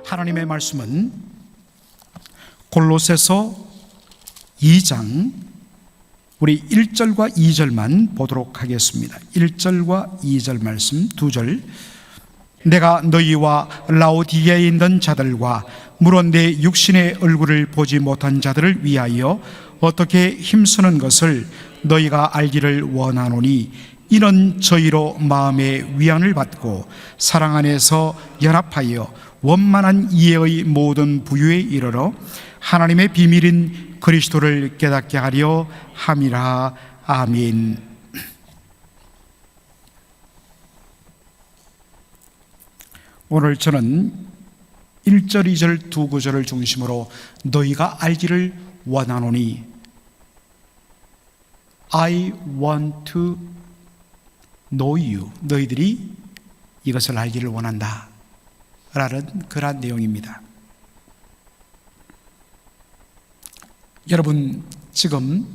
하나님의 말씀은 골로새서 2장 우리 1절과 2절만 보도록 하겠습니다. 1절과 2절 말씀 2절. 내가 너희와 라오디게에 있는 자들과 물론 내 육신의 얼굴을 보지 못한 자들을 위하여 어떻게 힘쓰는 것을 너희가 알기를 원하노니, 이는 저희로 마음의 위안을 받고 사랑 안에서 연합하여 원만한 이해의 모든 부유에 이르러 하나님의 비밀인 그리스도를 깨닫게 하려 함이라. 아멘. 오늘 저는 1절, 2절 두 구절을 중심으로 너희가 알기를 원하노니, I want to know you, 너희들이 이것을 알기를 원한다 라는 그러한 내용입니다. 여러분, 지금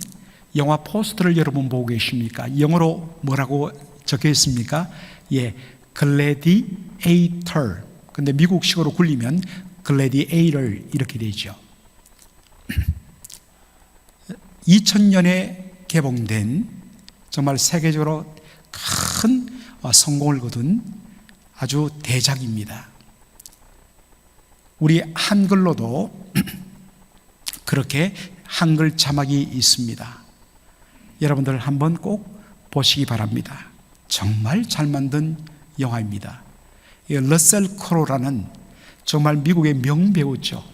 영화 포스터를 여러분 보고 계십니까? 영어로 뭐라고 적혀 있습니까? 글래디에이터. 근데 미국식으로 굴리면 글래디에이터 이렇게 되죠. 2000년에 개봉된 정말 세계적으로 큰 성공을 거둔 아주 대작입니다. 우리 한글로도 그렇게 한글 자막이 있습니다. 여러분들 한번 꼭 보시기 바랍니다. 정말 잘 만든 영화입니다. 러셀 크로라는 정말 미국의 명배우죠.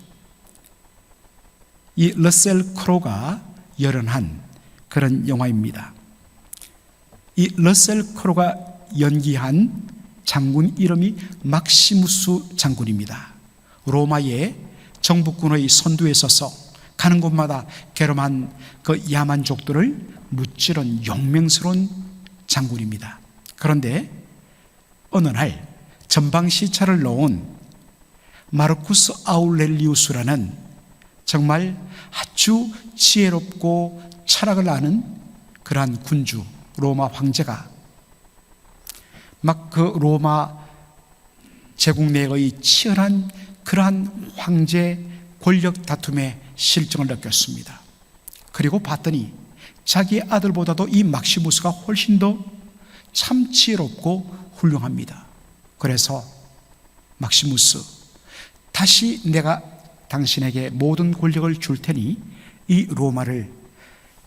이 러셀 크로가 열연한 그런 영화입니다. 이 러셀 크로가 연기한 장군 이름이 막시무스 장군입니다. 로마의 정복군의 선두에 서서 가는 곳마다 괴로운 그 야만족들을 무찌른 용맹스러운 장군입니다. 그런데 어느 날 전방시차를 놓은 마르쿠스 아울렐리우스라는 정말 아주 지혜롭고 철학을 아는 그러한 군주, 로마 황제가 막 그 로마 제국 내의 치열한 그러한 황제 권력 다툼의 실정을 느꼈습니다. 그리고 봤더니 자기 아들보다도 이 막시무스가 훨씬 더 참 지혜롭고 훌륭합니다. 그래서 막시무스, 다시 내가 당신에게 모든 권력을 줄 테니 이 로마를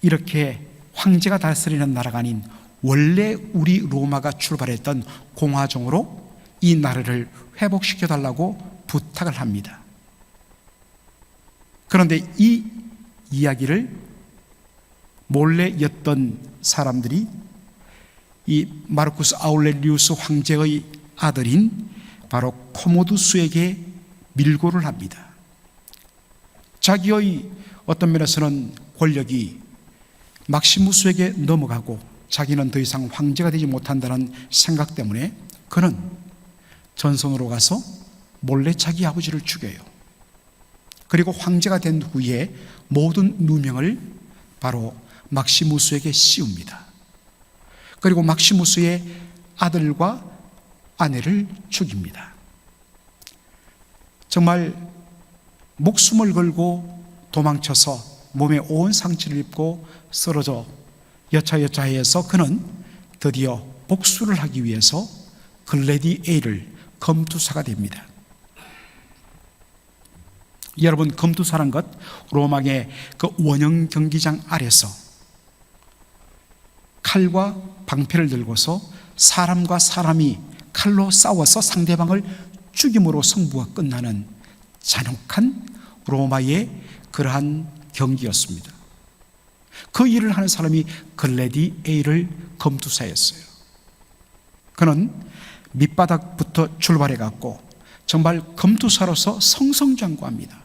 이렇게 황제가 다스리는 나라가 아닌 원래 우리 로마가 출발했던 공화정으로 이 나라를 회복시켜 달라고 부탁을 합니다. 그런데 이 이야기를 몰래 였던 사람들이 이 마르쿠스 아울렐리우스 황제의 아들인 바로 코모두스에게 밀고를 합니다. 자기의 어떤 면에서는 권력이 막시무스에게 넘어가고 자기는 더 이상 황제가 되지 못한다는 생각 때문에 그는 전선으로 가서 몰래 자기 아버지를 죽여요. 그리고 황제가 된 후에 모든 누명을 바로 막시무스에게 씌웁니다. 그리고 막시무스의 아들과 아내를 죽입니다. 정말 목숨을 걸고 도망쳐서 몸에 온 상처를 입고 쓰러져 여차여차해서 그는 드디어 복수를 하기 위해서 글래디에이를 검투사가 됩니다. 여러분, 검투사란 것, 로마의 그 원형 경기장 아래서 칼과 방패를 들고서 사람과 사람이 칼로 싸워서 상대방을 죽임으로 승부가 끝나는 잔혹한 로마의 그러한 경기였습니다. 그 일을 하는 사람이 글래디에이를 검투사였어요. 그는 밑바닥부터 출발해 갖고 정말 검투사로서 성성장구합니다.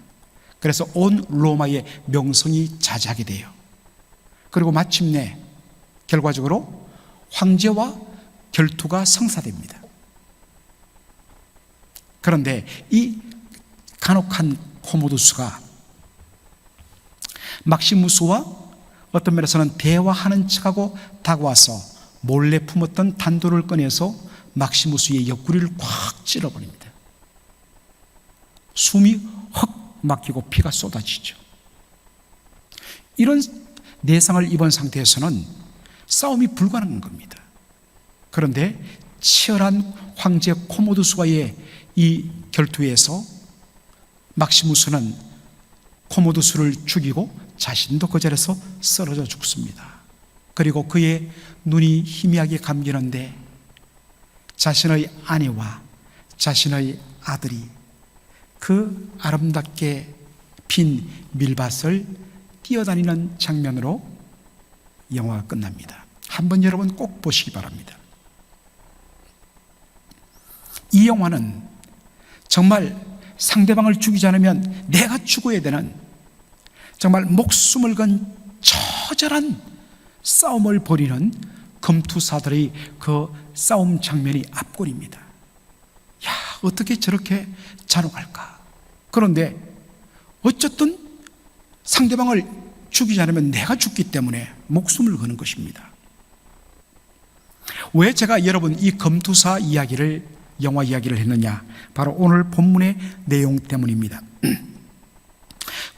그래서 온 로마의 명성이 자자하게 돼요. 그리고 마침내 결과적으로 황제와 결투가 성사됩니다. 그런데 이 간혹한 코모두스가 막시무스와 어떤 면에서는 대화하는 척하고 다가와서 몰래 품었던 단도를 꺼내서 막시무스의 옆구리를 꽉 찔러버립니다. 숨이 헉 막히고 피가 쏟아지죠. 이런 내상을 입은 상태에서는 싸움이 불가능한 겁니다. 그런데 치열한 황제 코모두스와의 이 결투에서 막시무스는 코모두스를 죽이고 자신도 그 자리에서 쓰러져 죽습니다. 그리고 그의 눈이 희미하게 감기는데 자신의 아내와 자신의 아들이 그 아름답게 핀 밀밭을 뛰어다니는 장면으로 영화가 끝납니다. 한번 여러분 꼭 보시기 바랍니다. 이 영화는 정말 상대방을 죽이지 않으면 내가 죽어야 되는 정말 목숨을 건 처절한 싸움을 벌이는 검투사들의 그 싸움 장면이 앞골입니다. 야, 어떻게 저렇게 잔혹할까? 그런데 어쨌든 상대방을 죽이지 않으면 내가 죽기 때문에 목숨을 거는 것입니다. 왜 제가 여러분 이 검투사 이야기를 영화 이야기를 했느냐? 바로 오늘 본문의 내용 때문입니다.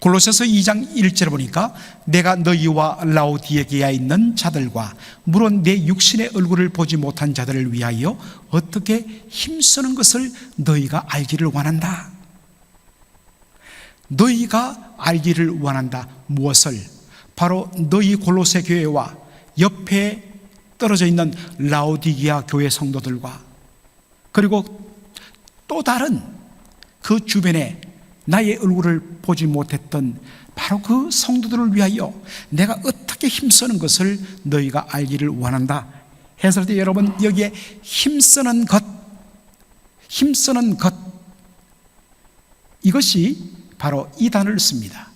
골로새서 2장 1절에 보니까 내가 너희와 라오디게아에 있는 자들과 물론 내 육신의 얼굴을 보지 못한 자들을 위하여 어떻게 힘쓰는 것을 너희가 알기를 원한다. 너희가 알기를 원한다. 무엇을? 바로 너희 골로새 교회와 옆에 떨어져 있는 라오디게아 교회 성도들과 그리고 또 다른 그 주변에 나의 얼굴을 보지 못했던 바로 그 성도들을 위하여 내가 어떻게 힘쓰는 것을 너희가 알기를 원한다. 해설 때 여러분 여기에 힘쓰는 것 이것이 바로 이 단어를 씁니다.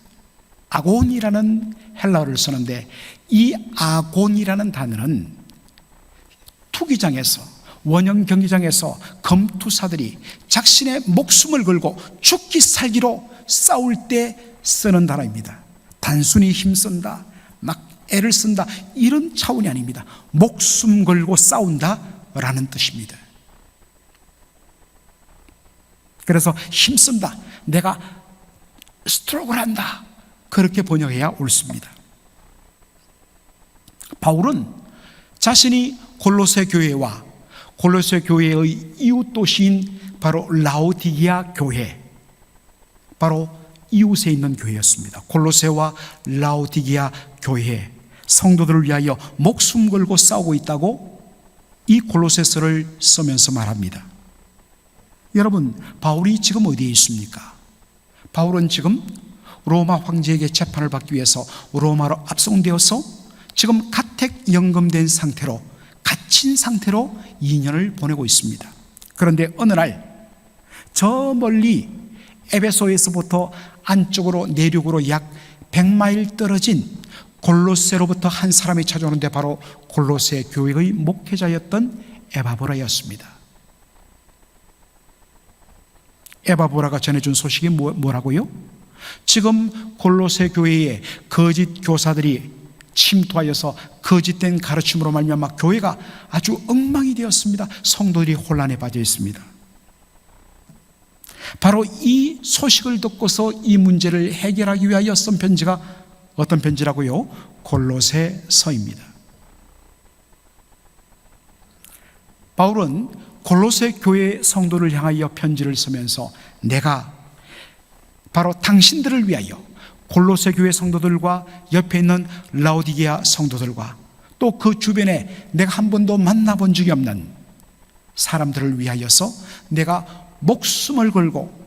아곤이라는 헬라어를 쓰는데 이 아곤이라는 단어는 투기장에서 원형 경기장에서 검투사들이 자신의 목숨을 걸고 죽기 살기로 싸울 때 쓰는 단어입니다. 단순히 힘쓴다, 막 애를 쓴다 이런 차원이 아닙니다. 목숨 걸고 싸운다라는 뜻입니다. 그래서 힘쓴다, 내가 스트로크를 한다 그렇게 번역해야 옳습니다. 바울은 자신이 골로새 교회와 골로새 교회의 이웃 도시인 바로 라오디게아 교회, 바로 이웃에 있는 교회였습니다. 골로새와 라오디게아 교회 성도들을 위하여 목숨 걸고 싸우고 있다고 이 골로새서를 쓰면서 말합니다. 여러분, 바울이 지금 어디에 있습니까? 바울은 지금 로마 황제에게 재판을 받기 위해서 로마로 압송되어서 지금 가택 연금된 상태로 갇힌 상태로 2년을 보내고 있습니다. 그런데 어느 날 저 멀리 에베소에서부터 안쪽으로 내륙으로 약 100마일 떨어진 골로새로부터 한 사람이 찾아오는데 바로 골로새 교회의 목회자였던 에바브라였습니다. 에바브라가 전해준 소식이 뭐라고요? 지금 골로새 교회에 거짓 교사들이 침투하여서 거짓된 가르침으로 말미암아 교회가 아주 엉망이 되었습니다. 성도들이 혼란에 빠져 있습니다. 바로 이 소식을 듣고서 이 문제를 해결하기 위하여 쓴 편지가 어떤 편지라고요? 골로새서입니다. 바울은 골로새 교회 성도를 향하여 편지를 쓰면서 내가 바로 당신들을 위하여 골로새 교회 성도들과 옆에 있는 라오디게아 성도들과 또 그 주변에 내가 한 번도 만나본 적이 없는 사람들을 위하여서 내가 목숨을 걸고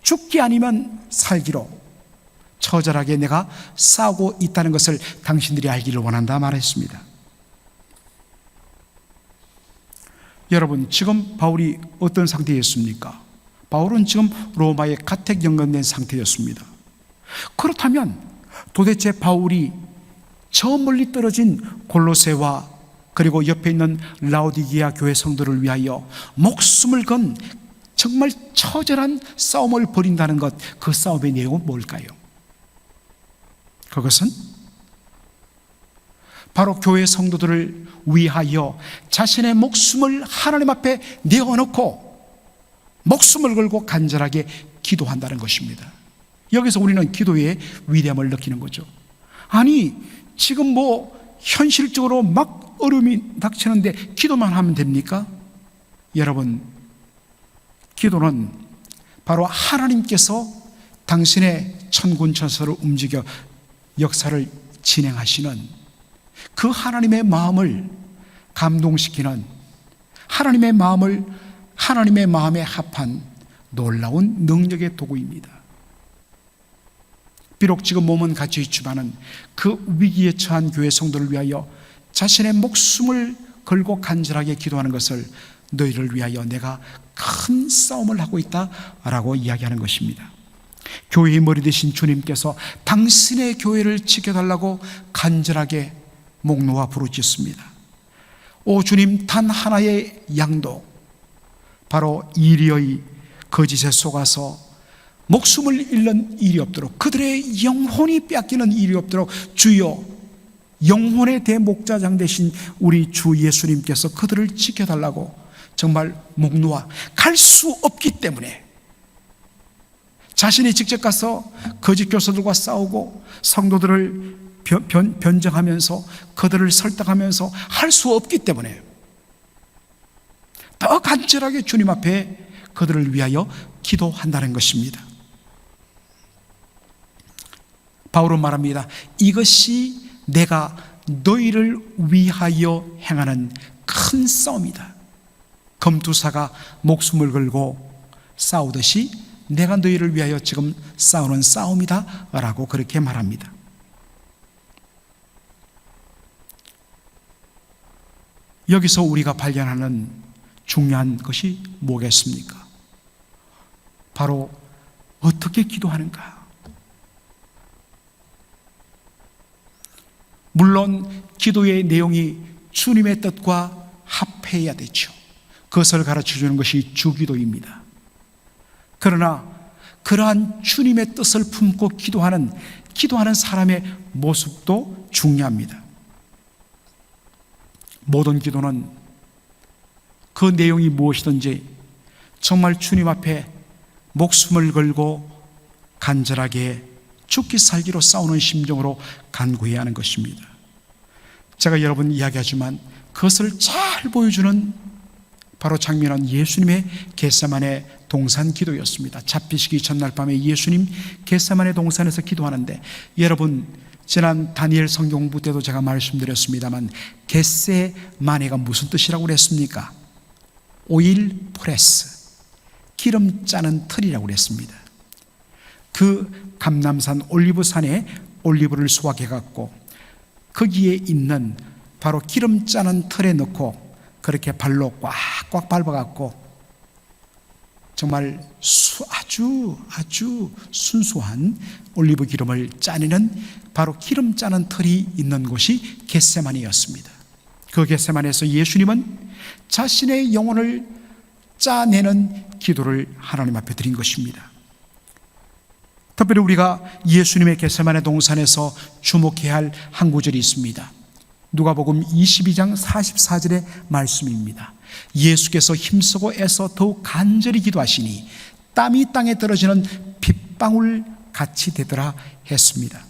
죽기 아니면 살기로 처절하게 내가 싸우고 있다는 것을 당신들이 알기를 원한다 말했습니다. 여러분, 지금 바울이 어떤 상태였습니까? 바울은 지금 로마에 가택 연금된 상태였습니다. 그렇다면 도대체 바울이 저 멀리 떨어진 골로새와 그리고 옆에 있는 라오디게아 교회 성도를 위하여 목숨을 건 정말 처절한 싸움을 벌인다는 것, 그 싸움의 내용은 뭘까요? 그것은 바로 교회 성도들을 위하여 자신의 목숨을 하나님 앞에 내어놓고 목숨을 걸고 간절하게 기도한다는 것입니다. 여기서 우리는 기도의 위대함을 느끼는 거죠. 아니, 지금 현실적으로 막 어려움이 닥치는데 기도만 하면 됩니까? 여러분, 기도는 바로 하나님께서 당신의 천군천사를 움직여 역사를 진행하시는 그 하나님의 마음을 감동시키는, 하나님의 마음에 합한 놀라운 능력의 도구입니다. 비록 지금 몸은 갇혀있지만은 그 위기에 처한 교회 성도를 위하여 자신의 목숨을 걸고 간절하게 기도하는 것을 너희를 위하여 내가 큰 싸움을 하고 있다라고 이야기하는 것입니다. 교회의 머리 되신 주님께서 당신의 교회를 지켜달라고 간절하게 목 놓아 부르짖습니다. 오 주님, 단 하나의 양도 바로 이리의 거짓에 속아서 목숨을 잃는 일이 없도록, 그들의 영혼이 빼앗기는 일이 없도록 주여, 영혼의 대목자장 되신 우리 주 예수님께서 그들을 지켜달라고 정말 목 놓아 갈 수 없기 때문에 자신이 직접 가서 거짓 교사들과 싸우고 성도들을 변정하면서 그들을 설득하면서 할 수 없기 때문에 더 간절하게 주님 앞에 그들을 위하여 기도한다는 것입니다. 바울은 말합니다. 이것이 내가 너희를 위하여 행하는 큰 싸움이다. 검투사가 목숨을 걸고 싸우듯이 내가 너희를 위하여 지금 싸우는 싸움이다 라고 그렇게 말합니다. 여기서 우리가 발견하는 중요한 것이 뭐겠습니까? 바로 어떻게 기도하는가? 물론 기도의 내용이 주님의 뜻과 합해야 되죠. 그것을 가르쳐주는 것이 주기도입니다. 그러나 그러한 주님의 뜻을 품고 기도하는 사람의 모습도 중요합니다. 모든 기도는 그 내용이 무엇이든지 정말 주님 앞에 목숨을 걸고 간절하게 죽기 살기로 싸우는 심정으로 간구해야 하는 것입니다. 제가 여러분 이야기하지만 그것을 잘 보여주는 바로 장면은 예수님의 겟세마네 동산 기도였습니다. 잡히시기 전날 밤에 예수님 겟세마네 동산에서 기도하는데, 여러분 지난 다니엘 성경 공부 때도 제가 말씀드렸습니다만 겟세마네가 무슨 뜻이라고 그랬습니까? 오일 프레스, 기름 짜는 틀이라고 그랬습니다. 그 감람산 올리브산에 올리브를 수확해 갖고 거기에 있는 바로 기름 짜는 틀에 넣고 그렇게 발로 꽉꽉 밟아갖고 정말 아주 순수한 올리브 기름을 짜내는 바로 기름 짜는 틀이 있는 곳이 겟세마네였습니다. 그 겟세마네에서 예수님은 자신의 영혼을 짜내는 기도를 하나님 앞에 드린 것입니다. 특별히 우리가 예수님의 겟세마네 동산에서 주목해야 할 한 구절이 있습니다. 누가복음 22장 44절의 말씀입니다. 예수께서 힘쓰고 애써 더욱 간절히 기도하시니 땀이 땅에 떨어지는 빗방울 같이 되더라 했습니다.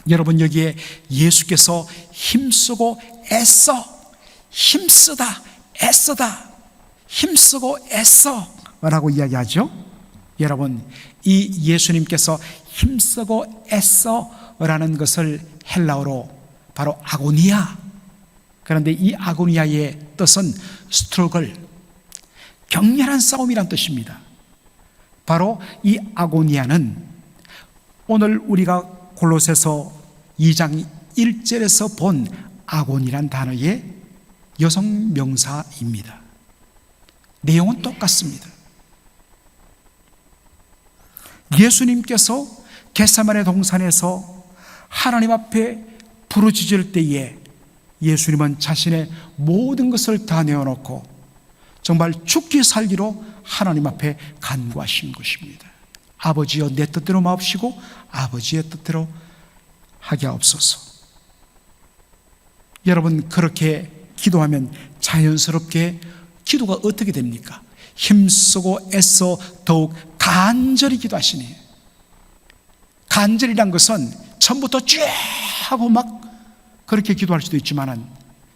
여러분, 여기에 예수께서 힘쓰고 애써, 힘쓰다, 애써다, 힘쓰고 애써 라고 이야기하죠. 여러분, 이 예수님께서 힘쓰고 애써 라는 것을 헬라어로 바로 아고니아, 그런데 이 아고니아의 뜻은 스트러글, 격렬한 싸움이란 뜻입니다. 바로 이 아고니아는 오늘 우리가 골로새서 2장 1절에서 본 아곤이란 단어의 여성 명사입니다. 내용은 똑같습니다. 예수님께서 겟세마네 동산에서 하나님 앞에 부르짖을 때에 예수님은 자신의 모든 것을 다 내어놓고 정말 죽기 살기로 하나님 앞에 간구하신 것입니다. 아버지여, 내 뜻대로 마옵시고 아버지의 뜻대로 하게 하옵소서. 여러분, 그렇게 기도하면 자연스럽게 기도가 어떻게 됩니까? 힘쓰고 애써 더욱 간절히 기도하시니, 간절이란 것은 처음부터 쭉 하고 막 그렇게 기도할 수도 있지만은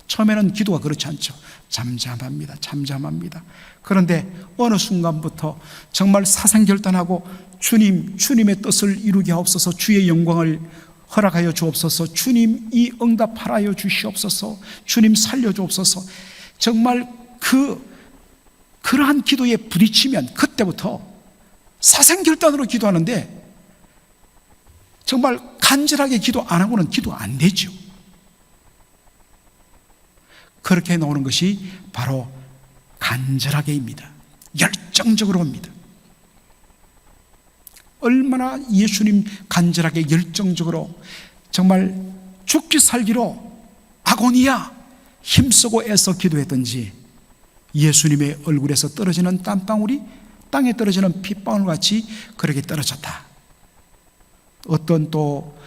처음에는 기도가 그렇지 않죠. 잠잠합니다. 잠잠합니다. 그런데 어느 순간부터 정말 사상결단하고 주님의 뜻을 이루게 하옵소서, 주의 영광을 허락하여 주옵소서, 주님 이 응답하여 주시옵소서, 주님 살려주옵소서. 정말 그러한 기도에 부딪히면 그때부터 사상결단으로 기도하는데, 정말 간절하게 기도 안 하고는 기도 안 되죠. 그렇게 나오는 것이 바로 간절하게입니다. 열정적으로입니다. 얼마나 예수님 간절하게 열정적으로 정말 죽기 살기로 아고니아 힘쓰고 애써 기도했던지, 예수님의 얼굴에서 떨어지는 땀방울이 땅에 떨어지는 핏방울 같이 그렇게 떨어졌다. 어떤 또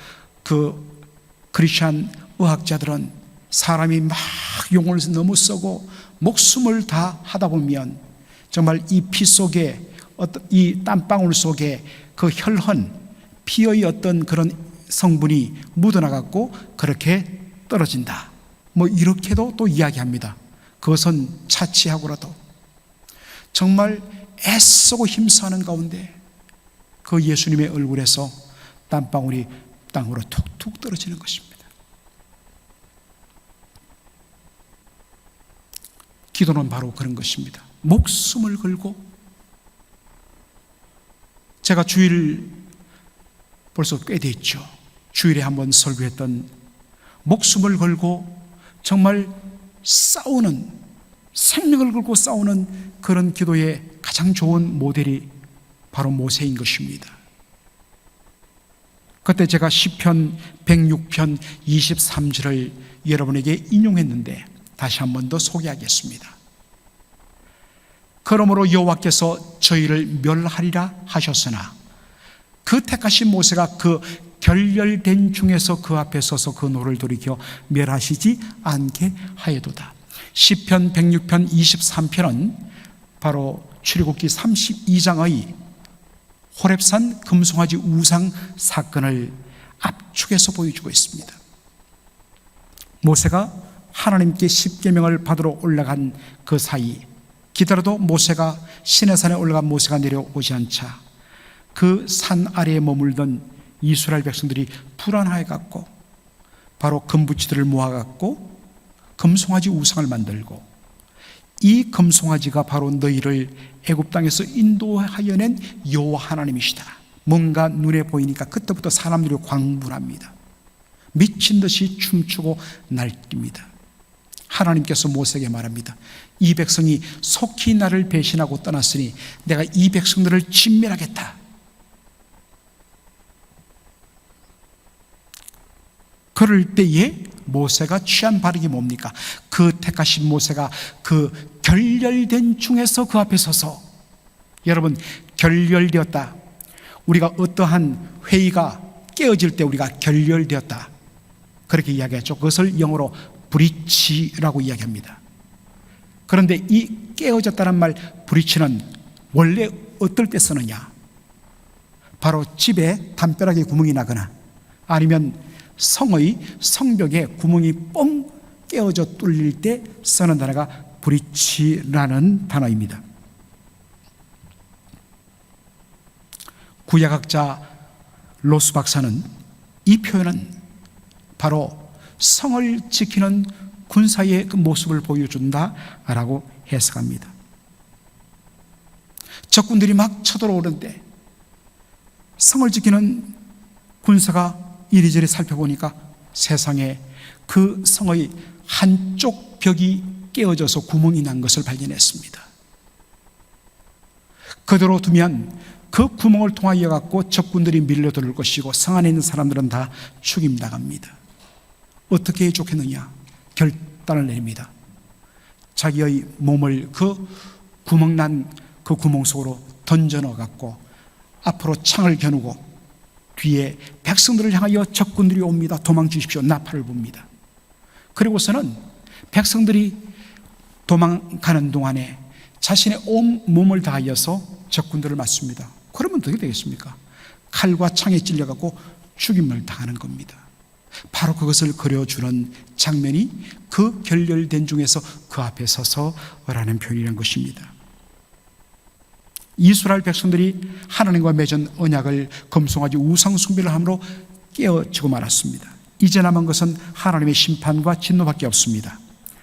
크리스찬 의학자들은 사람이 막 용을 너무 쓰고 목숨을 다 하다 보면 정말 이 피 속에, 이 땀방울 속에 그 혈흔, 피의 어떤 그런 성분이 묻어나갖고 그렇게 떨어진다, 뭐 이렇게도 또 이야기합니다. 그것은 차치하고라도 정말 애쓰고 힘써하는 가운데 그 예수님의 얼굴에서 땀방울이 땅으로 툭툭 떨어지는 것입니다. 기도는 바로 그런 것입니다. 목숨을 걸고, 제가 주일 벌써 꽤 됐죠. 주일에 한번 설교했던, 목숨을 걸고 정말 싸우는, 생명을 걸고 싸우는 그런 기도의 가장 좋은 모델이 바로 모세인 것입니다. 그때 제가 시편 106편 23절을 여러분에게 인용했는데 다시 한 번 더 소개하겠습니다. 그러므로 여호와께서 저희를 멸하리라 하셨으나 그 택하신 모세가 그 결렬된 중에서 그 앞에 서서 그 노를 돌이켜 멸하시지 않게 하여도다. 시편 106편 23편은 바로 출애굽기 32장의 호렙산 금송아지 우상 사건을 압축해서 보여주고 있습니다. 모세가 하나님께 십계명을 받으러 올라간 그 사이, 기다려도 모세가 시내산에 올라간 모세가 내려오지 않자 그 산 아래에 머물던 이스라엘 백성들이 불안해 갖고 바로 금붙이들을 모아 갖고 금송아지 우상을 만들고, 이 금송아지가 바로 너희를 애굽 땅에서 인도하여 낸 여호와 하나님이시다. 뭔가 눈에 보이니까 그때부터 사람들이 광분합니다. 미친 듯이 춤추고 날립니다. 하나님께서 모세에게 말합니다. 이 백성이 속히 나를 배신하고 떠났으니 내가 이 백성들을 진멸하겠다. 그럴 때에 모세가 취한 발언이 뭡니까? 그 택하신 모세가 그 결렬된 중에서 그 앞에 서서, 여러분, 결렬되었다. 우리가 어떠한 회의가 깨어질 때 우리가 결렬되었다, 그렇게 이야기하죠. 그것을 영어로 브리치라고 이야기합니다. 그런데 이 깨어졌다는 말, 브리치는 원래 어떨 때 쓰느냐? 바로 집에 담벼락에 구멍이 나거나 아니면 성의 성벽에 구멍이 뻥 깨어져 뚫릴 때 쓰는 단어가 브리치라는 단어입니다. 구약학자 로스 박사는 이 표현은 바로 성을 지키는 군사의 그 모습을 보여준다라고 해석합니다. 적군들이 막 쳐들어오는데 성을 지키는 군사가 이리저리 살펴보니까 세상에 그 성의 한쪽 벽이 깨어져서 구멍이 난 것을 발견했습니다. 그대로 두면 그 구멍을 통하여 갖고 적군들이 밀려들을 것이고 성 안에 있는 사람들은 다 죽임당합니다. 어떻게 해야 좋겠느냐? 결단을 내립니다. 자기의 몸을 그 구멍 난 그 구멍 속으로 던져 넣어 갖고 앞으로 창을 겨누고 뒤에 백성들을 향하여 적군들이 옵니다. 도망치십시오. 나팔을 붑니다. 그리고서는 백성들이 도망가는 동안에 자신의 온 몸을 다하여서 적군들을 맞습니다. 그러면 어떻게 되겠습니까? 칼과 창에 찔려갖고 죽임을 당하는 겁니다. 바로 그것을 그려주는 장면이 그 결렬된 중에서 그 앞에 서서라는 표현이라는 것입니다. 이스라엘 백성들이 하나님과 맺은 언약을 금송아지 우상 숭배를 함으로 깨어지고 말았습니다. 이제 남은 것은 하나님의 심판과 진노밖에 없습니다.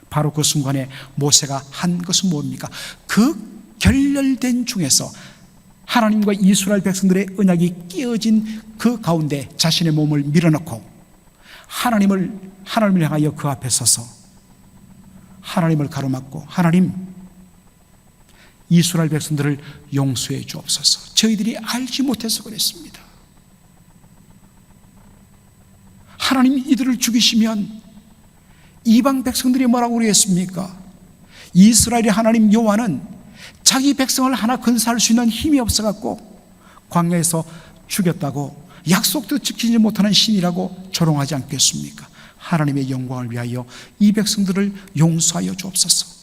바로 그 순간에 모세가 한 것은 뭡니까? 그 결렬된 중에서 하나님과 이스라엘 백성들의 언약이 깨어진 그 가운데 자신의 몸을 밀어넣고 하나님을 향하여 그 앞에 서서 하나님을 가로막고, 하나님, 이스라엘 백성들을 용서해 주옵소서. 저희들이 알지 못해서 그랬습니다. 하나님, 이들을 죽이시면 이방 백성들이 뭐라고 그러겠습니까? 이스라엘의 하나님 여호와는 자기 백성을 하나 건사할 수 있는 힘이 없어갖고 광야에서 죽였다고, 약속도 지키지 못하는 신이라고 조롱하지 않겠습니까? 하나님의 영광을 위하여 이 백성들을 용서하여 주옵소서.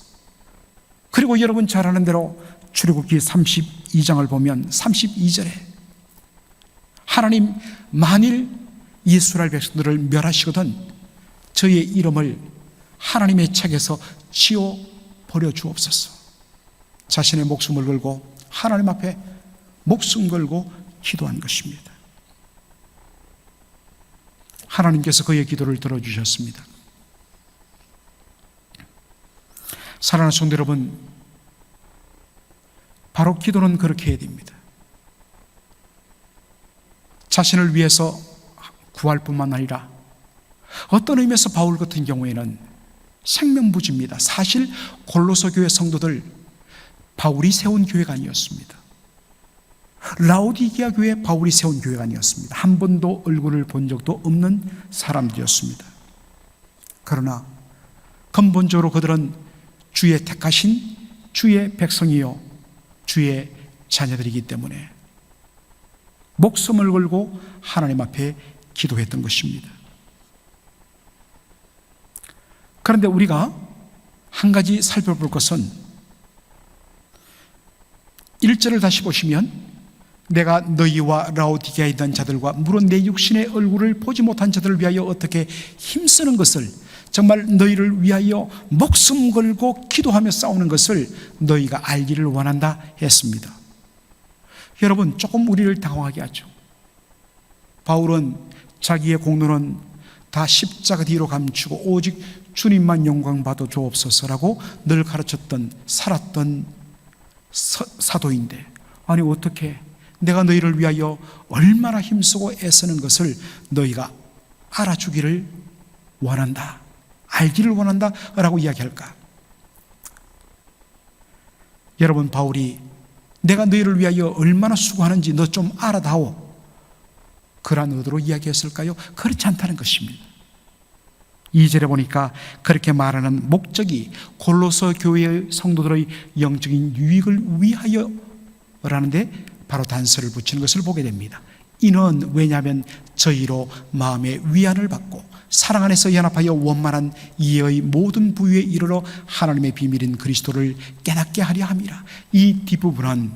그리고 여러분 잘 아는 대로 출애굽기 32장을 보면 32절에 하나님, 만일 이스라엘 백성들을 멸하시거든 저희의 이름을 하나님의 책에서 지워버려 주옵소서. 자신의 목숨을 걸고 하나님 앞에 목숨 걸고 기도한 것입니다. 하나님께서 그의 기도를 들어주셨습니다. 사랑하는 성도 여러분, 바로 기도는 그렇게 해야 됩니다. 자신을 위해서 구할 뿐만 아니라 어떤 의미에서 바울 같은 경우에는 생명부지입니다. 사실 골로새 교회 성도들, 바울이 세운 교회가 아니었습니다. 라오디게아 교회, 바울이 세운 교회가 아니었습니다. 한 번도 얼굴을 본 적도 없는 사람들이었습니다. 그러나 근본적으로 그들은 주의 택하신 주의 백성이요 주의 자녀들이기 때문에 목숨을 걸고 하나님 앞에 기도했던 것입니다. 그런데 우리가 한 가지 살펴볼 것은 1절을 다시 보시면, 내가 너희와 라오디게아에 있는 자들과 물론 내 육신의 얼굴을 보지 못한 자들을 위하여 어떻게 힘쓰는 것을, 정말 너희를 위하여 목숨 걸고 기도하며 싸우는 것을 너희가 알기를 원한다 했습니다. 여러분, 조금 우리를 당황하게 하죠. 바울은 자기의 공로는 다 십자가 뒤로 감추고 오직 주님만 영광 받아 주옵소서라고 늘 가르쳤던, 살았던 사도인데, 아니 어떻게 내가 너희를 위하여 얼마나 힘쓰고 애쓰는 것을 너희가 알아주기를 원한다, 알기를 원한다 라고 이야기할까? 여러분, 바울이 내가 너희를 위하여 얼마나 수고하는지 너 좀 알아다오, 그러한 의도로 이야기했을까요? 그렇지 않다는 것입니다. 2절에 보니까 그렇게 말하는 목적이 골로새 교회의 성도들의 영적인 유익을 위하여 라는데 바로 단서를 붙이는 것을 보게 됩니다. 이는 왜냐하면 저희로 마음의 위안을 받고 사랑 안에서 연합하여 원만한 이해의 모든 부위에 이르러 하나님의 비밀인 그리스도를 깨닫게 하려 함이라. 이 뒷부분은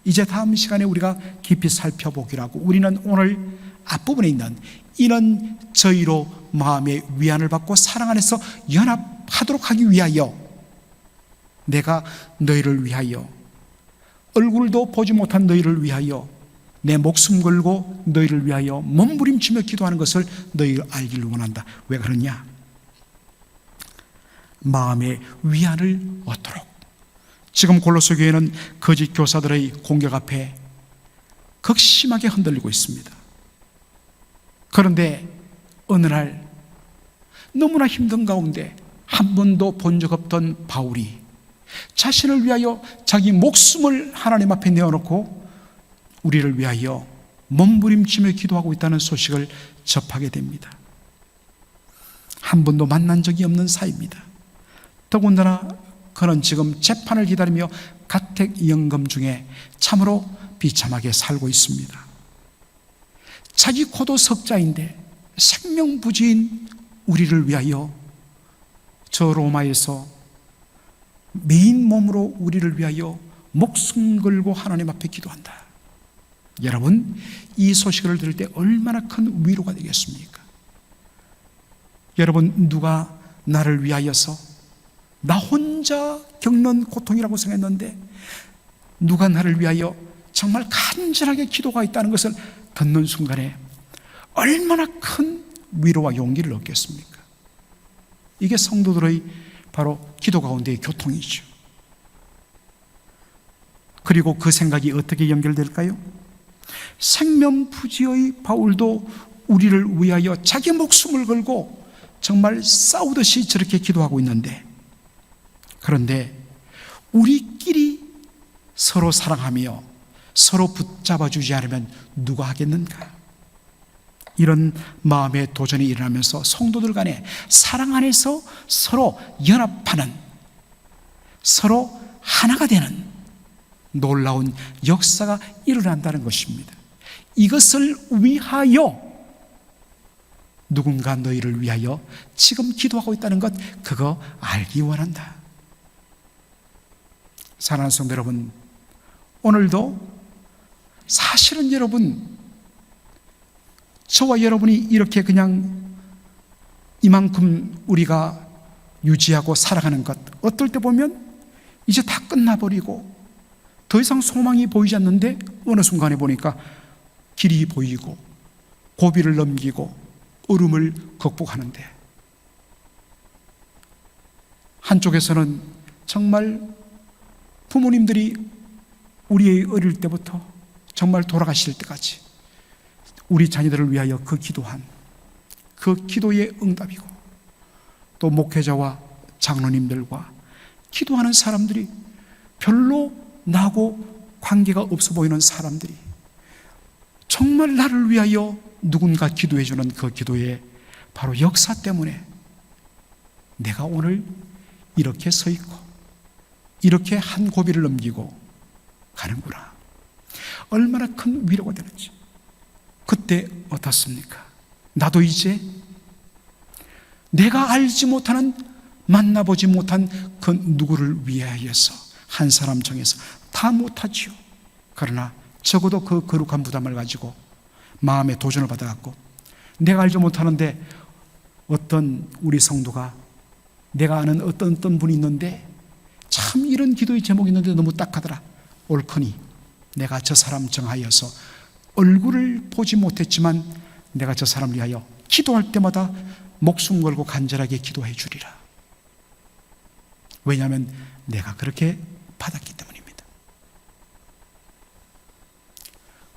이제 다음 시간에 우리가 깊이 살펴보기로 하고, 우리는 오늘 앞부분에 있는 이는 저희로 마음의 위안을 받고 사랑 안에서 연합하도록 하기 위하여 내가 너희를 위하여, 얼굴도 보지 못한 너희를 위하여 내 목숨 걸고 너희를 위하여 몸부림치며 기도하는 것을 너희가 알기를 원한다. 왜 그러냐? 마음의 위안을 얻도록. 지금 골로새 교회는 거짓 교사들의 공격 앞에 극심하게 흔들리고 있습니다. 그런데 어느 날 너무나 힘든 가운데 한 번도 본 적 없던 바울이 자신을 위하여 자기 목숨을 하나님 앞에 내어놓고 우리를 위하여 몸부림치며 기도하고 있다는 소식을 접하게 됩니다. 한 번도 만난 적이 없는 사이입니다. 더군다나 그는 지금 재판을 기다리며 가택연금 중에 참으로 비참하게 살고 있습니다. 자기 코도 석자인데 생명부지인 우리를 위하여 저 로마에서 메인 몸으로 우리를 위하여 목숨 걸고 하나님 앞에 기도한다. 여러분, 이 소식을 들을 때 얼마나 큰 위로가 되겠습니까? 여러분, 누가 나를 위하여서 나 혼자 겪는 고통이라고 생각했는데 누가 나를 위하여 정말 간절하게 기도가 있다는 것을 듣는 순간에 얼마나 큰 위로와 용기를 얻겠습니까? 이게 성도들의 바로 기도 가운데의 교통이죠. 그리고 그 생각이 어떻게 연결될까요? 생명부지의 바울도 우리를 위하여 자기 목숨을 걸고 정말 싸우듯이 저렇게 기도하고 있는데, 그런데 우리끼리 서로 사랑하며 서로 붙잡아주지 않으면 누가 하겠는가? 이런 마음의 도전이 일어나면서 성도들 간에 사랑 안에서 서로 연합하는, 서로 하나가 되는 놀라운 역사가 일어난다는 것입니다. 이것을 위하여 누군가 너희를 위하여 지금 기도하고 있다는 것, 그거 알기 원한다. 사랑하는 성도 여러분, 오늘도 사실은 여러분, 저와 여러분이 이렇게 그냥 이만큼 우리가 유지하고 살아가는 것, 어떨 때 보면 이제 다 끝나버리고 더 이상 소망이 보이지 않는데 어느 순간에 보니까 길이 보이고 고비를 넘기고 얼음을 극복하는데, 한쪽에서는 정말 부모님들이 우리의 어릴 때부터 정말 돌아가실 때까지 우리 자녀들을 위하여 그 기도한 그 기도의 응답이고, 또 목회자와 장로님들과 기도하는 사람들이 별로 나하고 관계가 없어 보이는 사람들이 정말 나를 위하여 누군가 기도해 주는 그 기도의 바로 역사 때문에 내가 오늘 이렇게 서 있고 이렇게 한 고비를 넘기고 가는구나. 얼마나 큰 위로가 되는지. 그때 어떻습니까? 나도 이제 내가 알지 못하는, 만나보지 못한 그 누구를 위하여서 한 사람 정해서 다 못하지요. 그러나 적어도 그 거룩한 부담을 가지고 마음의 도전을 받아갖고, 내가 알지 못하는데 어떤 우리 성도가, 내가 아는 어떤 분이 있는데 참 이런 기도의 제목이 있는데 너무 딱하더라. 옳거니 내가 저 사람 정하여서 얼굴을 보지 못했지만 내가 저 사람을 위하여 기도할 때마다 목숨 걸고 간절하게 기도해 주리라. 왜냐하면 내가 그렇게 받았기 때문입니다.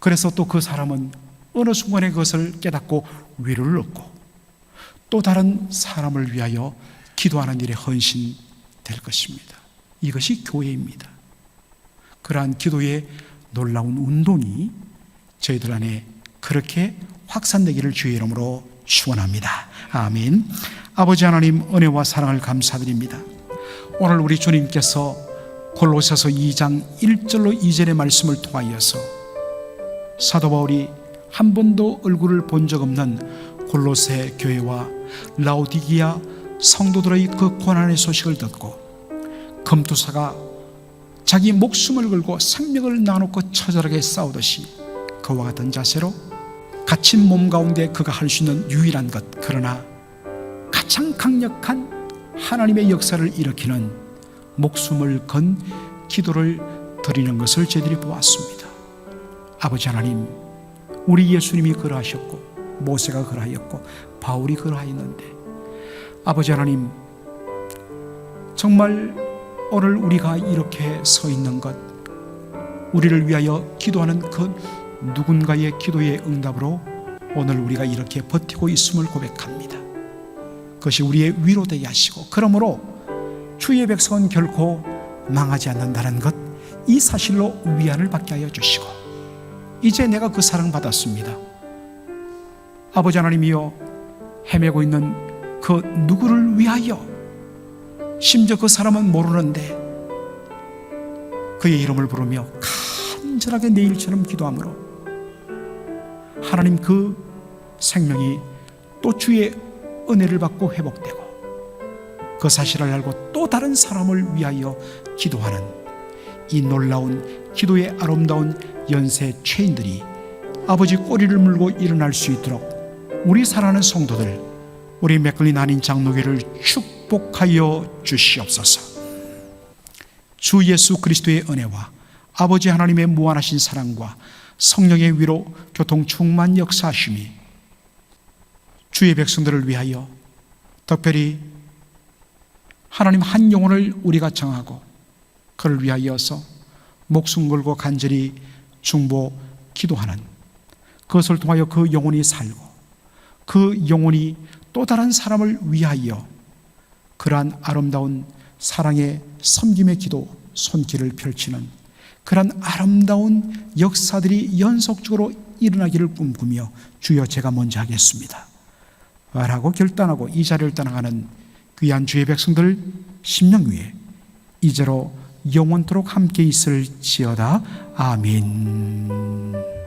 그래서 또 그 사람은 어느 순간에 그것을 깨닫고 위로를 얻고 또 다른 사람을 위하여 기도하는 일에 헌신될 것입니다. 이것이 교회입니다. 그러한 기도의 놀라운 운동이 저희들 안에 그렇게 확산되기를 주의 이름으로 축원합니다. 아멘. 아버지 하나님, 은혜와 사랑을 감사드립니다. 오늘 우리 주님께서 골로새서 2장 1절로 2절의 말씀을 통하여서 사도 바울이 한 번도 얼굴을 본 적 없는 골로새 교회와 라오디기아 성도들의 그 고난의 소식을 듣고 금투사가 자기 목숨을 걸고 생명을 나놓고 처절하게 싸우듯이 그와 같은 자세로 갇힌 몸 가운데 그가 할 수 있는 유일한 것, 그러나 가장 강력한 하나님의 역사를 일으키는 목숨을 건 기도를 드리는 것을 저희들이 보았습니다. 아버지 하나님, 우리 예수님이 그러하셨고 모세가 그러하였고 바울이 그러하였는데, 아버지 하나님, 정말 오늘 우리가 이렇게 서 있는 것, 우리를 위하여 기도하는 그 누군가의 기도의 응답으로 오늘 우리가 이렇게 버티고 있음을 고백합니다. 그것이 우리의 위로되게 하시고, 그러므로 주의 백성은 결코 망하지 않는다는 것, 이 사실로 위안을 받게 하여 주시고, 이제 내가 그 사랑 받았습니다. 아버지 하나님이여, 헤매고 있는 그 누구를 위하여, 심지어 그 사람은 모르는데 그의 이름을 부르며 간절하게 내일처럼 기도함으로 하나님 그 생명이 또 주의 은혜를 받고 회복되고 그 사실을 알고 또 다른 사람을 위하여 기도하는 이 놀라운 기도의 아름다운 연세 죄인들이 아버지 꼬리를 물고 일어날 수 있도록 우리 사랑하는 성도들, 우리 맥클린 한인 장로교를 축복하여 주시옵소서. 주 예수 그리스도의 은혜와 아버지 하나님의 무한하신 사랑과 성령의 위로 교통 충만 역사하심이 주의 백성들을 위하여, 특별히 하나님 한 영혼을 우리가 정하고 그를 위하여서 목숨 걸고 간절히 중보 기도하는, 그것을 통하여 그 영혼이 살고 그 영혼이 또 다른 사람을 위하여 그러한 아름다운 사랑의 섬김의 기도 손길을 펼치는 그러한 아름다운 역사들이 연속적으로 일어나기를 꿈꾸며 주여 제가 먼저 하겠습니다 라고 결단하고 이 자리를 떠나가는 귀한 주의 백성들 심령 위에 이제로 영원토록 함께 있을지어다. 아멘.